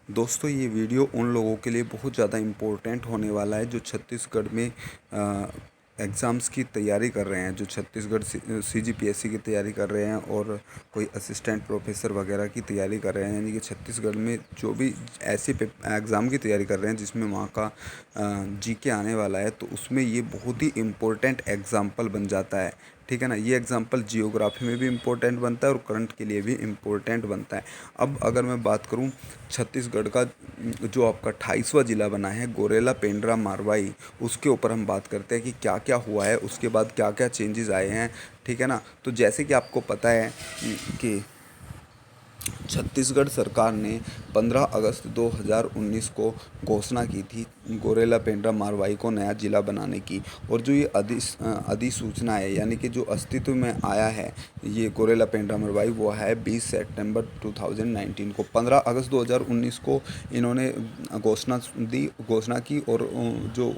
दोस्तों ये वीडियो उन लोगों के लिए बहुत ज़्यादा इम्पोर्टेंट होने वाला है जो छत्तीसगढ़ में एग्ज़ाम्स की तैयारी कर रहे हैं, जो छत्तीसगढ़ CGPSC की तैयारी कर रहे हैं और कोई असिस्टेंट प्रोफेसर वगैरह की तैयारी कर रहे हैं। यानी कि छत्तीसगढ़ में जो भी ऐसे एग्ज़ाम की तैयारी कर रहे हैं जिसमें वहाँ का GK आने वाला है, तो उसमें ये बहुत ही इम्पोर्टेंट एग्ज़ाम्पल बन जाता है। ठीक है ना। ये एग्ज़ाम्पल जियोग्राफी में भी इम्पोर्टेंट बनता है और करंट के लिए भी इम्पोर्टेंट बनता है। अब अगर मैं बात करूं छत्तीसगढ़ का जो आपका 28वां ज़िला बना है गोरेला पेंड्रा मारवाई, उसके ऊपर हम बात करते हैं कि क्या क्या हुआ है, उसके बाद क्या क्या चेंजेस आए हैं। ठीक है ना। तो जैसे कि आपको पता है कि छत्तीसगढ़ सरकार ने 15 अगस्त 2019 को घोषणा की थी गोरेला पेंड्रा मारवाई को नया ज़िला बनाने की। और जो ये अधिसूचना है, यानी कि जो अस्तित्व में आया है ये गोरेला पेंड्रा मारवाई, वो है 20 सितंबर 2019 को। 15 अगस्त 2019 को इन्होंने घोषणा की और जो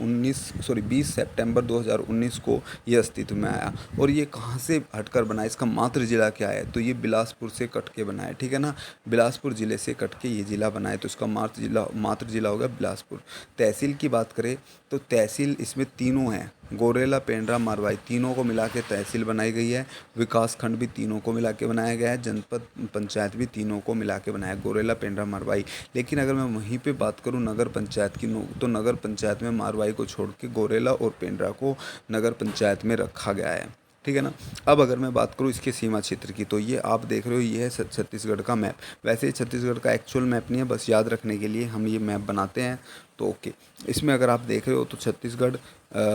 20 सितंबर 2019 को ये अस्तित्व में आया। और ये कहाँ से हटकर बना है, इसका मातृ ज़िला क्या है, तो ये बिलासपुर से कट के बना है। ठीक है ना। बिलासपुर ज़िले से कट के ये ज़िला बना है, तो इसका मातृ ज़िला होगा बिलासपुर। तहसील की बात करें तो तहसील इसमें तीनों हैं, गोरेला पेंड्रा मारवाई तीनों को मिला के तहसील बनाई गई है। विकास खंड भी तीनों को मिला के बनाया गया है। जनपद पंचायत भी तीनों को मिला के बनाया है, गोरेला पेंड्रा मारवाई। लेकिन अगर मैं वहीं पे बात करूं नगर पंचायत की, तो नगर पंचायत में मारवाई को छोड़ के गोरेला और पेंड्रा को नगर पंचायत में रखा गया है। ठीक है ना। अब अगर मैं बात करूँ इसके सीमा क्षेत्र की, तो ये आप देख रहे हो, ये है छत्तीसगढ़ का मैप। वैसे ही छत्तीसगढ़ का एक्चुअल मैप नहीं है, बस याद रखने के लिए हम ये मैप बनाते हैं। तो ओके, इसमें अगर आप देख रहे हो तो छत्तीसगढ़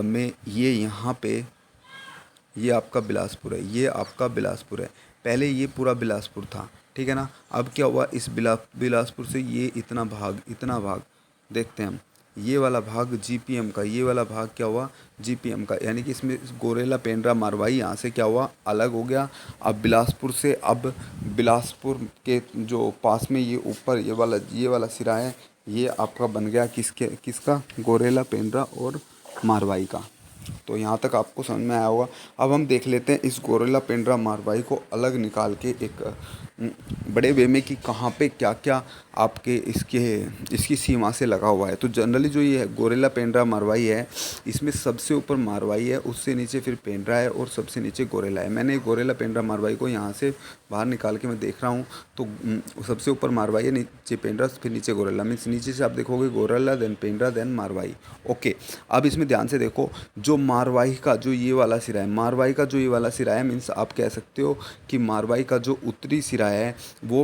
में ये यहाँ पे ये आपका बिलासपुर है, ये आपका बिलासपुर है। पहले ये पूरा बिलासपुर था। ठीक है ना। अब क्या हुआ, इस बिलासपुर से ये इतना भाग देखते हैं हम। ये वाला भाग GPM का, ये वाला भाग क्या हुआ GPM का, यानी कि इसमें गोरेला पेंड्रा मारवाई यहाँ से क्या हुआ अलग हो गया। अब बिलासपुर से, अब बिलासपुर के जो पास में ये ऊपर ये वाला सिरा है, ये आपका बन गया किसका, गोरेला पेंड्रा और मारवाई का। तो यहाँ तक आपको समझ में आया होगा। अब हम देख लेते हैं इस गोरेला पेंड्रा मारवाई को अलग निकाल के एक बड़े वे में कि कहाँ पे क्या क्या आपके इसकी सीमा से लगा हुआ है। तो जनरली जो ये गोरेला पेंड्रा मारवाई है, इसमें सबसे ऊपर मारवाई है, उससे नीचे फिर पेंड्रा है और सबसे नीचे गोरेला है। मैंने गोरेला पेंड्रा मारवाई को यहाँ से बाहर निकाल के मैं देख रहा हूँ, तो सबसे ऊपर मारवाई है, नीचे पेंड्रा, फिर नीचे गोरेला। मीन्स नीचे से आप देखोगे Gaurela, then Pendra, then Marwahi. Okay. अब इसमें ध्यान से देखो, जो मारवाई का जो ये वाला सिरा है, मारवाई का जो ये वाला सिरा है, मीन्स आप कह सकते हो कि मारवाई का जो उत्तरी सिरा है वो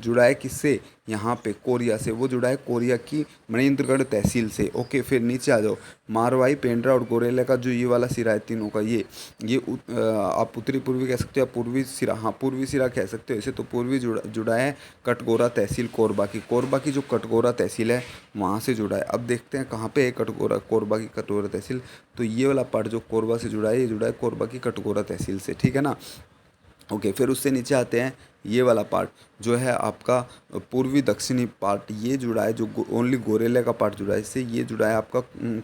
जुड़ा है किससे, यहाँ पे कोरिया से। वो जुड़ा है कोरिया की मणिंद्रगढ़ तहसील से। ओके। फिर नीचे आ जाओ, मारवाई, पेंड्रा और गोरेला का जो ये वाला सिरा है तीनों का, आप उत्तरी पूर्वी कह सकते हो या पूर्वी सिरा, हाँ पूर्वी सिरा कह सकते हो इसे। तो पूर्वी जुड़ा है कटघोरा तहसील कोरबा की जो कटघोरा तहसील है वहाँ से जुड़ा है। अब देखते हैं कहाँ पे है कोरबा की कटघोरा तहसील। तो ये वाला पार्ट जो कोरबा से जुड़ा है, ये जुड़ा है कोरबा की कटघोरा तहसील से। ठीक है ना। ओके। फिर उससे नीचे आते हैं, ये वाला पार्ट जो है आपका पूर्वी दक्षिणी पार्ट, ये जुड़ा है, जो ओनली गोरेला का पार्ट जुड़ा है इससे, ये जुड़ा है आपका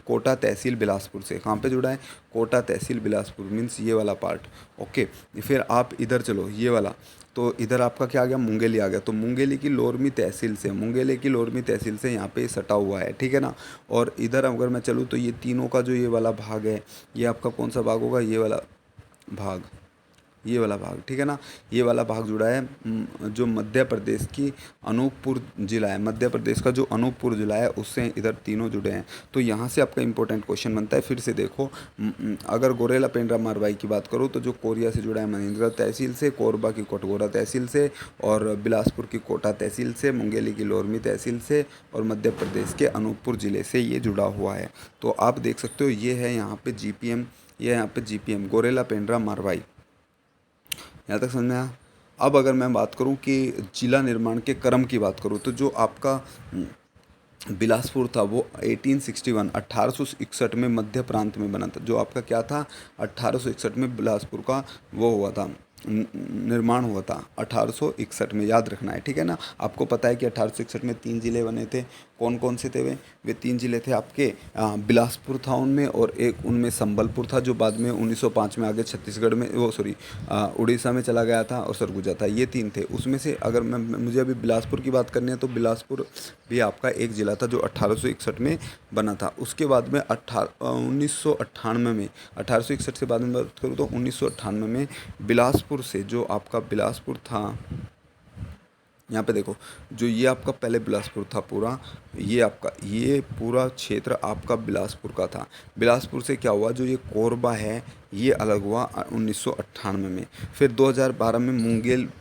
कोटा तहसील बिलासपुर से। कहाँ पे जुड़ा है, कोटा तहसील बिलासपुर, मीन्स ये वाला पार्ट। ओके। फिर आप इधर चलो, ये वाला, तो इधर आपका क्या आ गया, मुंगेली आ गया। तो मुंगेली की लोरमी तहसील से यहाँ पे सटा हुआ है। ठीक है ना। और इधर अगर मैं चलूँ तो ये तीनों का जो ये वाला भाग है, ये आपका कौन सा भाग होगा, भाग ये वाला भाग। ठीक है ना। ये वाला भाग जुड़ा है जो मध्य प्रदेश की अनूपपुर ज़िला है, मध्य प्रदेश का जो अनूपपुर ज़िला है उससे इधर तीनों जुड़े हैं। तो यहाँ से आपका इंपॉर्टेंट क्वेश्चन बनता है। फिर से देखो, अगर गोरेला पेंड्रा मारवाई की बात करूँ तो जो कोरिया से जुड़ा है महेंद्रगढ़ तहसील से, कोरबा की कटघोरा तहसील से, और बिलासपुर की कोटा तहसील से, मुंगेली की लोरमी तहसील से, और मध्य प्रदेश के अनूपपुर ज़िले से ये जुड़ा हुआ है। तो आप देख सकते हो ये है यहाँ पे GPM, ये यहाँ पे GPM गोरेला पेंड्रा मारवाई। यहाँ तक समझ में आया। अब अगर मैं बात करूँ कि जिला निर्माण के क्रम की बात करूँ, तो जो आपका बिलासपुर था वो 1861 में मध्य प्रांत में बना था। जो आपका क्या था, 1861 में बिलासपुर का वो हुआ था, निर्माण हुआ था 1861 में, याद रखना है, ठीक है ना। आपको पता है कि 1861 में 3 ज़िले बने थे। कौन कौन से थे वे 3 ज़िले थे आपके, बिलासपुर था उनमें, और एक उनमें संबलपुर था जो बाद में 1905 में आगे छत्तीसगढ़ में, वो सॉरी, उड़ीसा में चला गया था, और सरगुजा था। ये 3 थे। उसमें से अगर मुझे अभी बिलासपुर की बात करनी है तो बिलासपुर भी आपका एक ज़िला था जो 1861 में बना था। उसके बाद में 1998 में, 1861 से बाद में बात करूँ तो 1998 में बिलासपुर से जो आपका बिलासपुर था, यहाँ पे देखो, जो ये आपका पहले बिलासपुर था पूरा, ये आपका ये पूरा क्षेत्र आपका बिलासपुर का था। बिलासपुर से क्या हुआ, जो ये कोरबा है ये अलग हुआ 1998 में। फिर 2012 में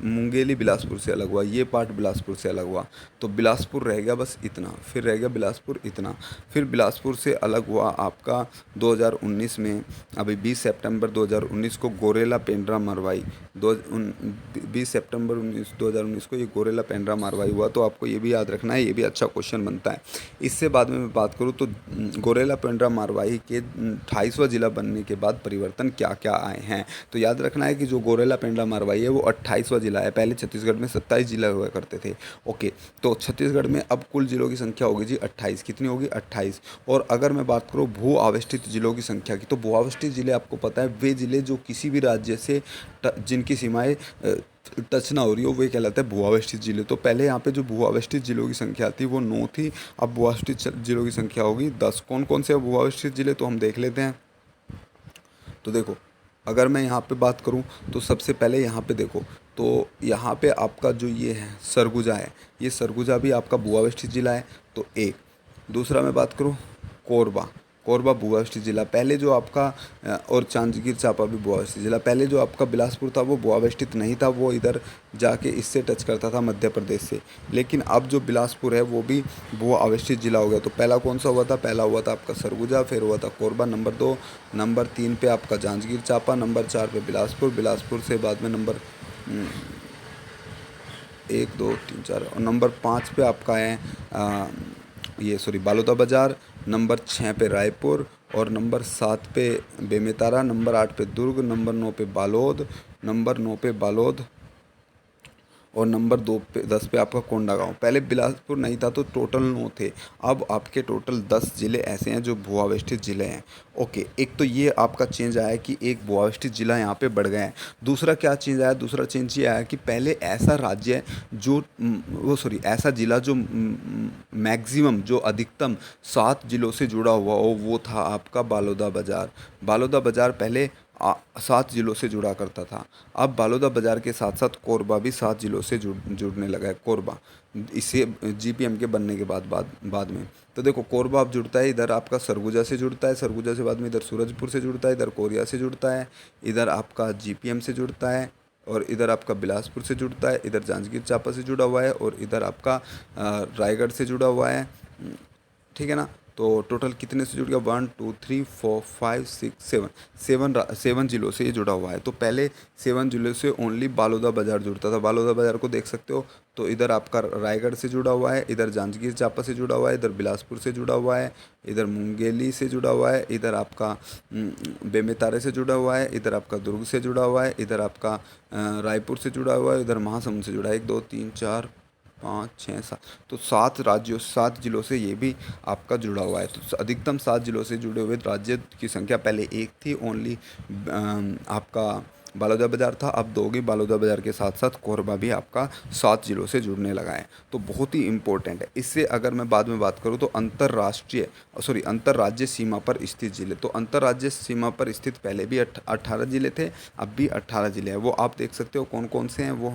मुंगेली बिलासपुर से अलग हुआ, ये पार्ट बिलासपुर से अलग हुआ। तो बिलासपुर रह गया बस इतना, फिर रह गया बिलासपुर इतना। फिर बिलासपुर से अलग हुआ आपका 2019 में, अभी 20 सितंबर 2019 को गोरेला पेंड्रा मरवाई, 20 सितंबर 2019 को ये गोरेला पेंड्रा मारवाई हुआ। तो आपको ये भी याद रखना है, ये भी अच्छा क्वेश्चन बनता है। इससे बाद में मैं बात करूँ तो गोरेला पेंड्रा मारवाई के 28वां जिला बनने के बाद परिवर्तन क्या क्या आए हैं। तो याद रखना है कि जो गोरेला पेंड्रा मारवाई है वो 28वां जिला है। पहले छत्तीसगढ़ में 27 जिला हुआ करते थे। ओके, तो छत्तीसगढ़ में अब कुल जिलों की संख्या होगी जी 28। कितनी होगी? 28। और अगर मैं बात करूँ भू आवेष्टित जिलों की संख्या की, तो भू आवेष्टित जिले आपको पता है वे जिले जो किसी भी राज्य से जिनकी सीमाएं टच ना हो रही हो, वे कहलाते हैं भू आवेष्टित जिले। तो पहले यहाँ पे जो भू आवेष्टित जिलों की संख्या थी वो 9 थी, अब भू आवेष्टित जिलों की संख्या होगी 10। कौन कौन से भू आवेष्टित जिले, तो हम देख लेते हैं। तो देखो, अगर मैं यहाँ पे बात करूँ तो सबसे पहले यहाँ पे देखो, तो यहाँ पे आपका जो ये है सरगुजा है, ये सरगुजा भी आपका भू आवेष्टित जिला है। तो एक, दूसरा मैं बात करूँ कोरबा, कोरबा भू आवेष्टित जिला। पहले जो आपका और जांजगीर चांपा भी भू आवेष्टित जिला। पहले जो आपका बिलासपुर था वो भू आवेष्टित नहीं था, वो इधर जाके इससे टच करता था मध्य प्रदेश से। लेकिन अब जो बिलासपुर है वो भी भू आवेष्टित जिला हो गया। तो पहला कौन सा हुआ था? पहला हुआ था आपका सरगुजा, फिर हुआ था कोरबा नंबर 2, नंबर 3 पे आपका जांजगीर चांपा, नंबर 4 पे बिलासपुर, बिलासपुर से बाद में नंबर 1 2 3 4, और नंबर 5 पे आपका है ये सॉरी बालोदा बाज़ार, नंबर 6 पे रायपुर, और नंबर 7 पे बेमेतरा, नंबर 8 पे दुर्ग, नंबर 9 पे बालोद, नंबर 9 पे बालोद, और नंबर 10 पे आपका कोंडागांव। पहले बिलासपुर नहीं था तो टोटल 9 थे, अब आपके टोटल 10 ज़िले ऐसे हैं जो भू आवेष्टित ज़िले हैं। ओके, एक तो ये आपका चेंज आया है कि एक भू आवेष्टित ज़िला यहाँ पे बढ़ गया है। दूसरा क्या चेंज आया? दूसरा चेंज ये आया कि पहले ऐसा राज्य है जो वो सॉरी ऐसा ज़िला जो मैक्सिमम जो अधिकतम 7 ज़िलों से जुड़ा हुआ हो, वो था आपका बालोदा बाज़ार। बालोदा बाज़ार पहले 7 ज़िलों से जुड़ा करता था। अब बालोदा बाज़ार के साथ साथ कोरबा भी 7 ज़िलों से जुड़ने लगा है। कोरबा इसे जीपीएम के बनने के बाद में, तो देखो कोरबा अब जुड़ता है, इधर आपका सरगुजा से जुड़ता है, सरगुजा से बाद में इधर सूरजपुर से जुड़ता है, इधर कोरिया से जुड़ता है, इधर आपका जीपीएम से जुड़ता है, और इधर आपका बिलासपुर से जुड़ता है, इधर जांजगीर चांपा से जुड़ा हुआ है, और इधर आपका रायगढ़ से जुड़ा हुआ है। ठीक है ना। तो टोटल कितने से जुड़ गया? 1 2 3 4 5 6 7 7 जिलों से ये जुड़ा हुआ है। तो पहले 7 जिलों से ओनली बालोदा बाज़ार जुड़ता था। बालोदा बाज़ार को देख सकते हो, तो इधर आपका रायगढ़ से जुड़ा हुआ है, इधर जांजगीर चांपा से जुड़ा हुआ है, इधर बिलासपुर से जुड़ा हुआ है, इधर मुंगेली से जुड़ा हुआ है, इधर आपका बेमेतरा से जुड़ा हुआ है, इधर आपका दुर्ग से जुड़ा हुआ है, इधर आपका रायपुर से जुड़ा हुआ है, इधर महासमुंद से जुड़ा है। 1 2 3 4 5 6 7, तो 7 जिलों से ये भी आपका जुड़ा हुआ है। तो अधिकतम 7 जिलों से जुड़े हुए राज्य की संख्या पहले एक थी ओनली, आपका बालोदा बाज़ार था, अब 2 होगी। बालोदा बाज़ार के साथ साथ कोरबा भी आपका 7 जिलों से जुड़ने लगा है। तो बहुत ही इम्पोर्टेंट है। इससे अगर मैं बाद में बात करूँ तो अंतर्राज्य सीमा पर स्थित जिले, तो अंतर्राज्य सीमा पर स्थित पहले भी 18 जिले थे, अब भी 18 जिले हैं। वो आप देख सकते हो कौन कौन से हैं, वो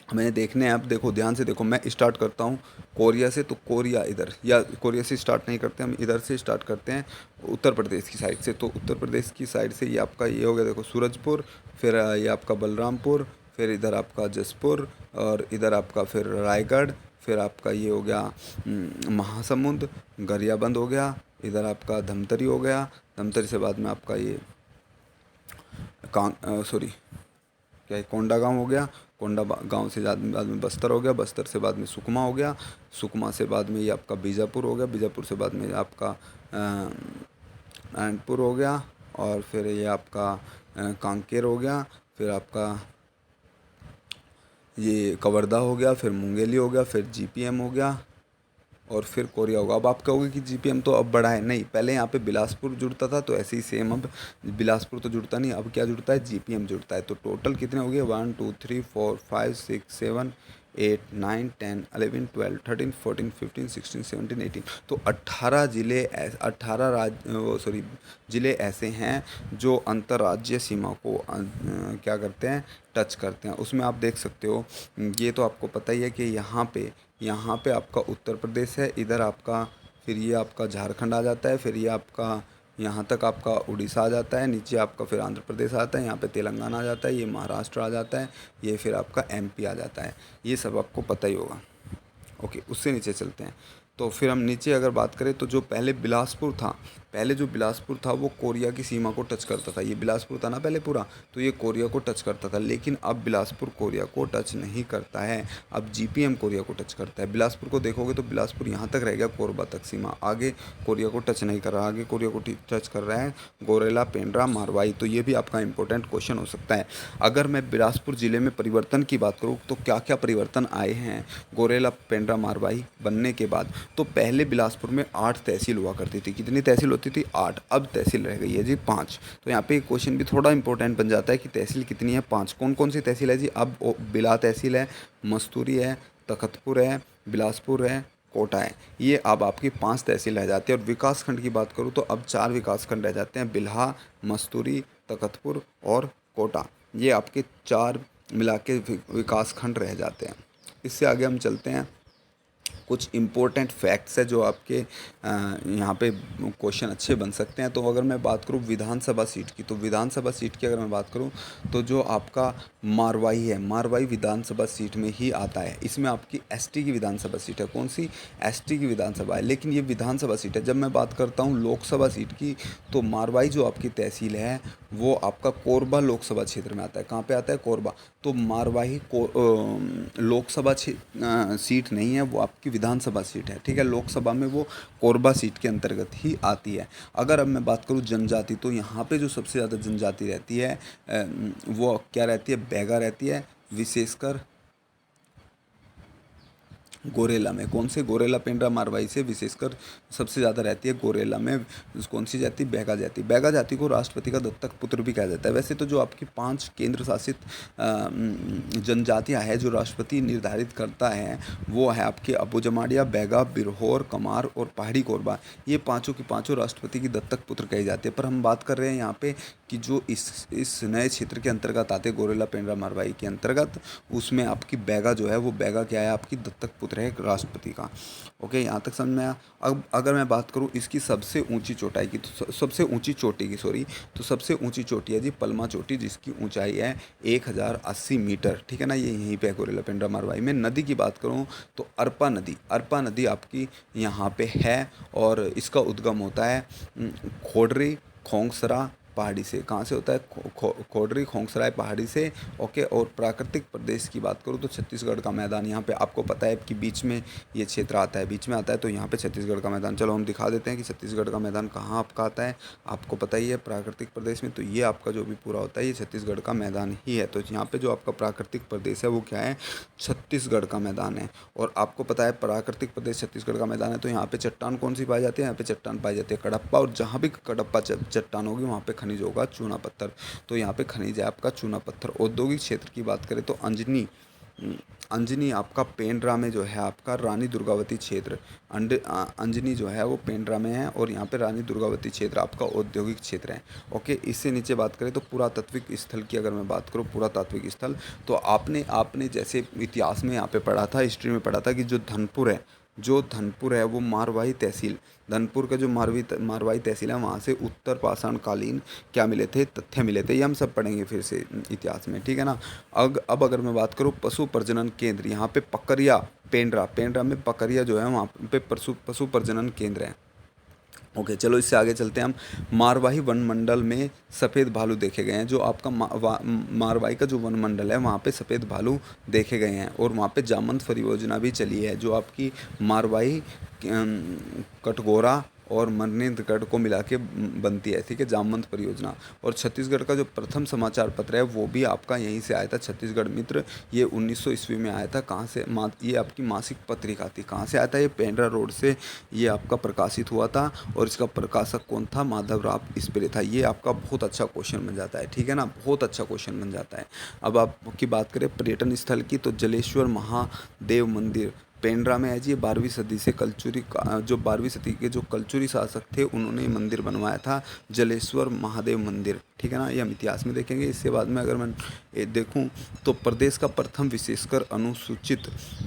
हमें देखने हैं। आप देखो, ध्यान से देखो, मैं स्टार्ट करता हूँ कोरिया से। तो कोरिया इधर, या कोरिया से स्टार्ट नहीं करते हम, इधर से स्टार्ट करते हैं उत्तर प्रदेश की साइड से। तो उत्तर प्रदेश की साइड से ये आपका ये हो गया, देखो सूरजपुर, फिर ये आपका बलरामपुर, फिर इधर आपका जसपुर, और इधर आपका फिर रायगढ़, फिर आपका ये हो गया महासमुंद, गरियाबंद हो गया, इधर आपका धमतरी हो गया, धमतरी से बाद में आपका ये क्या है, कोंडागांव हो गया, गांव से बाद में बस्तर हो गया, बस्तर से बाद में सुकमा हो गया, सुकमा से बाद में ये आपका बीजापुर हो गया, बीजापुर से बाद में आपका नारायणपुर हो गया, और फिर ये आपका कांकेर हो गया, फिर आपका ये कवर्धा हो गया, फिर मुंगेली हो गया, फिर जीपीएम हो गया और फिर कोरिया होगा। अब आप कहोगे कि जीपीएम तो अब बड़ा है, नहीं, पहले यहाँ पे बिलासपुर जुड़ता था, तो ऐसे ही सेम अब बिलासपुर तो जुड़ता नहीं, अब क्या जुड़ता है, जीपीएम जुड़ता है। तो टोटल कितने हो गए, 1 2 3 4 5 6 7 8 9 10 11 12 13 14 15 16 17 18, तो 18 ज़िले, 18 वो सॉरी ज़िले ऐसे हैं जो अंतर्राज्यीय सीमा को क्या करते हैं, टच करते हैं। उसमें आप देख सकते हो, ये तो आपको पता ही है कि यहाँ पे आपका उत्तर प्रदेश है, इधर आपका फिर ये आपका झारखंड आ जाता है, फिर ये आपका यहाँ तक आपका उड़ीसा आ जाता है, नीचे आपका फिर आंध्र प्रदेश आता है, यहाँ पे तेलंगाना आ जाता है, ये महाराष्ट्र आ जाता है, ये फिर आपका एमपी आ जाता है। ये सब आपको पता ही होगा। ओके, उससे नीचे चलते हैं। तो फिर हम नीचे अगर बात करें तो जो पहले बिलासपुर था, पहले जो बिलासपुर था वो कोरिया की सीमा को टच करता था। ये बिलासपुर था ना पहले पूरा, तो ये कोरिया को टच करता था, लेकिन अब बिलासपुर कोरिया को टच नहीं करता है, अब जीपीएम कोरिया को टच करता है। बिलासपुर को देखोगे तो बिलासपुर यहाँ तक रह गया, कोरबा तक सीमा, आगे कोरिया को टच नहीं कर रहा, आगे कोरिया को टच कर रहा है गोरेला, पेंड्रा, मारवाई। तो ये भी आपका इंपॉर्टेंट क्वेश्चन हो सकता है। अगर मैं बिलासपुर ज़िले में परिवर्तन की बात करूँ तो क्या क्या परिवर्तन आए हैं गोरेला, पेंड्रा, मारवाई बनने के बाद, तो पहले बिलासपुर में 8 तहसील हुआ करती थी। कितनी तहसील होती थी, 8, अब तहसील रह गई है जी 5। तो यहाँ पे क्वेश्चन भी थोड़ा इंपॉर्टेंट बन जाता है कि तहसील कितनी है, 5। कौन कौन सी तहसील है जी, अब बिला तहसील है, मस्तूरी है, तखतपुर है, बिलासपुर है, कोटा है। ये अब आपकी 5 तहसील रह जाती है। और विकास खंड की बात करूँ तो अब 4 विकास खंड रह जाते हैं, बिल्हा, मस्तूरी, तखतपुर और कोटा। ये आपके 4 मिला के विकास खंड रह जाते हैं। इससे आगे हम चलते हैं, कुछ इम्पोर्टेंट फैक्ट्स है जो आपके यहाँ पे क्वेश्चन अच्छे बन सकते हैं। तो अगर मैं बात करूँ विधानसभा सीट की, तो विधानसभा सीट की अगर मैं बात करूँ तो जो आपका मारवाई है, मारवाई विधानसभा सीट में ही आता है। इसमें आपकी एसटी की विधानसभा सीट है, कौन सी, एसटी की विधानसभा है, लेकिन ये विधानसभा सीट है। जब मैं बात करता हूँ लोकसभा सीट की, तो मारवाई जो आपकी तहसील है वो आपका कोरबा लोकसभा क्षेत्र में आता है। कहाँ पे आता है, कोरबा। तो मारवाही को लोकसभा सीट नहीं है, वो आपकी विधानसभा सीट है, ठीक है। लोकसभा में वो कोरबा सीट के अंतर्गत ही आती है। अगर अब मैं बात करूँ जनजाति, तो यहाँ पे जो सबसे ज़्यादा जनजाति रहती है वो क्या रहती है, बैगा रहती है, विशेषकर गोरेला में। कौन से, गोरेला, पेंड्रा, मारवाई से विशेषकर सबसे ज़्यादा रहती है गोरेला में। कौन सी जाति, बैगा जाति। बैगा जाति को राष्ट्रपति का दत्तक पुत्र भी कहा जाता है। वैसे तो जो आपकी 5 केंद्र शासित जनजातियां हैं जो राष्ट्रपति निर्धारित करता है, वो है आपके अबू जमाड़िया, बैगा, बिरहोर, कमार और पहाड़ी कोरबा। ये पाँचों की पाँचों राष्ट्रपति की दत्तक पुत्र कहे जाते हैं। पर हम बात कर रहे हैं यहाँ पे कि जो इस नए क्षेत्र के अंतर्गत आते, गोरेला, पेंड्रा, मारवाई के अंतर्गत, उसमें आपकी बैगा जो है वो बैगा क्या है, आपकी दत्तक पुत्र है राष्ट्रपति का। ओके, यहाँ तक समझ में आया। अब अगर मैं बात करूँ इसकी सबसे ऊंची चोटाई की, तो सबसे ऊंची चोटी की, सॉरी, तो सबसे ऊंची चोटी है जी पलमा चोटी, जिसकी ऊंचाई है 1080 मीटर, ठीक है ना। ये यहीं पे गोरेला, पेंड्रा, मारवाई में। नदी की बात करूँ तो अरपा नदी आपकी यहाँ पे है और इसका उद्गम होता है खोडरी खोंगसरा पहाड़ी से। कहाँ से होता है, खोडरी खोंगसराय पहाड़ी से। ओके, और प्राकृतिक प्रदेश की बात करूँ तो छत्तीसगढ़ का मैदान, यहाँ पे आपको पता है कि बीच में ये क्षेत्र आता है, बीच में आता है, तो यहाँ पे छत्तीसगढ़ का मैदान। चलो हम दिखा देते हैं कि छत्तीसगढ़ का मैदान कहाँ आपका आता है। आपको पता ही है प्राकृतिक प्रदेश में, तो ये आपका जो भी पूरा होता है ये छत्तीसगढ़ का मैदान ही है। तो यहाँ पे जो आपका प्राकृतिक प्रदेश है वो क्या है, छत्तीसगढ़ का मैदान है। और आपको पता है प्राकृतिक प्रदेश छत्तीसगढ़ का मैदान है, तो यहाँ पे चट्टान कौन सी पाई जाती है, यहाँ पे चट्टान पाई जाती है कडप्पा। और जहाँ भी कडप्पा चट्टान होगी वहाँ पे खनिज होगा चूना पत्थर। तो यहाँ पे खनिज है आपका चूना पत्थर। औद्योगिक क्षेत्र की बात करें तो अंजनी आपका पेंड्रा में जो है आपका रानी दुर्गावती क्षेत्र, अंजनी जो है वो पेंड्रा में है और यहाँ पे रानी दुर्गावती क्षेत्र आपका औद्योगिक क्षेत्र है। ओके, इससे नीचे बात करें तो पुरातात्विक स्थल की अगर मैं बात करूँ, पुरातात्विक स्थल, तो आपने जैसे इतिहास में यहाँ पे पढ़ा था, हिस्ट्री में पढ़ा था कि जो धनपुर है वो मारवाही तहसील, धनपुर का जो मारवाई तहसील है वहाँ से उत्तर पाषाण कालीन क्या मिले थे, तथ्य मिले थे। ये हम सब पढ़ेंगे फिर से इतिहास में, ठीक है ना। अब अगर मैं बात करूँ पशु प्रजनन केंद्र, यहाँ पे पकरिया, पेंड्रा में पकरिया जो है वहाँ पे पशु प्रजनन केंद्र है। ओके, चलो इससे आगे चलते हैं हम। मारवाही वन मंडल में सफ़ेद भालू देखे गए हैं। जो आपका मारवाही का जो वन मंडल है वहाँ पे सफ़ेद भालू देखे गए हैं और वहाँ पे जामंत परियोजना भी चली है। जो आपकी मारवाही, कटघोरा और मनेन्द्रगढ़ को मिला के बनती है, ठीक है, जामवंत परियोजना। और छत्तीसगढ़ का जो प्रथम समाचार पत्र है वो भी आपका यहीं से आया था, छत्तीसगढ़ मित्र। ये 1900 ईस्वी में आया था। कहाँ से? ये आपकी मासिक पत्रिका थी। कहाँ से आया था? ये पेंड्रा रोड से ये आपका प्रकाशित हुआ था। और इसका प्रकाशक कौन था? माधवराव इस्परे था। ये आपका बहुत अच्छा क्वेश्चन बन जाता है, ठीक है ना, बहुत अच्छा क्वेश्चन बन जाता है। अब आपकी बात करें पर्यटन स्थल की, तो जलेश्वर महादेव मंदिर पेंड्रा में है जी। 12वीं सदी से जो 12वीं सदी के जो कलचुरी शासक थे उन्होंने ये मंदिर बनवाया था, जलेश्वर महादेव मंदिर, ठीक है ना। ये हम इतिहास में देखेंगे। इसके बाद में अगर मैं देखूं तो प्रदेश का प्रथम विशेषकर अनुसूचित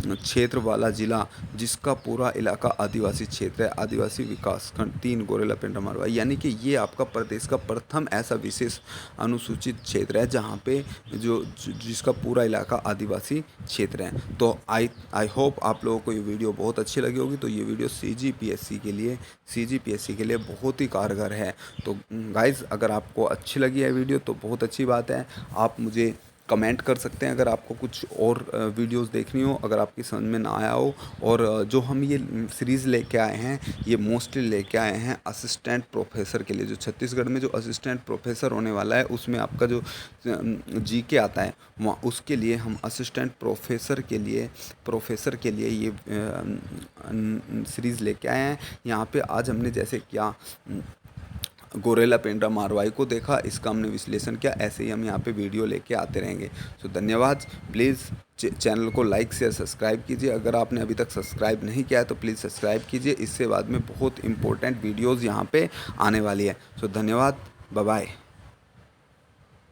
क्षेत्र वाला जिला जिसका पूरा इलाका आदिवासी क्षेत्र है, आदिवासी विकास खंड 3 गोरेला पेंड्रा मारवाही, यानी कि ये आपका प्रदेश का प्रथम ऐसा विशेष अनुसूचित क्षेत्र है जहाँ पे जिसका पूरा इलाका आदिवासी क्षेत्र है। तो आई होप आप लोगों को ये वीडियो बहुत अच्छी लगी होगी। तो ये वीडियो सीजीपीएससी के लिए बहुत ही कारगर है। तो गाइज़, अगर आपको अच्छी लगी है वीडियो तो बहुत अच्छी बात है। आप मुझे कमेंट कर सकते हैं अगर आपको कुछ और वीडियोस देखनी हो, अगर आपकी समझ में ना आया हो। और जो हम ये सीरीज़ लेके आए हैं ये मोस्टली लेके आए हैं असिस्टेंट प्रोफेसर के लिए। जो छत्तीसगढ़ में जो असिस्टेंट प्रोफेसर होने वाला है उसमें आपका जो जीके आता है वहाँ उसके लिए हम असिस्टेंट प्रोफेसर के लिए ये सीरीज़ लेके आए हैं। यहाँ पे आज हमने जैसे क्या गोरेला पेंड्रा मारवाही को देखा, इसका हमने विश्लेषण किया। ऐसे ही हम यहाँ पे वीडियो लेके आते रहेंगे। तो धन्यवाद। प्लीज़ चैनल को लाइक शेयर सब्सक्राइब कीजिए। अगर आपने अभी तक सब्सक्राइब नहीं किया है तो प्लीज़ सब्सक्राइब कीजिए। इससे बाद में बहुत इंपॉर्टेंट वीडियोज़ यहाँ पे आने वाली है। तो धन्यवाद, बाय बाय।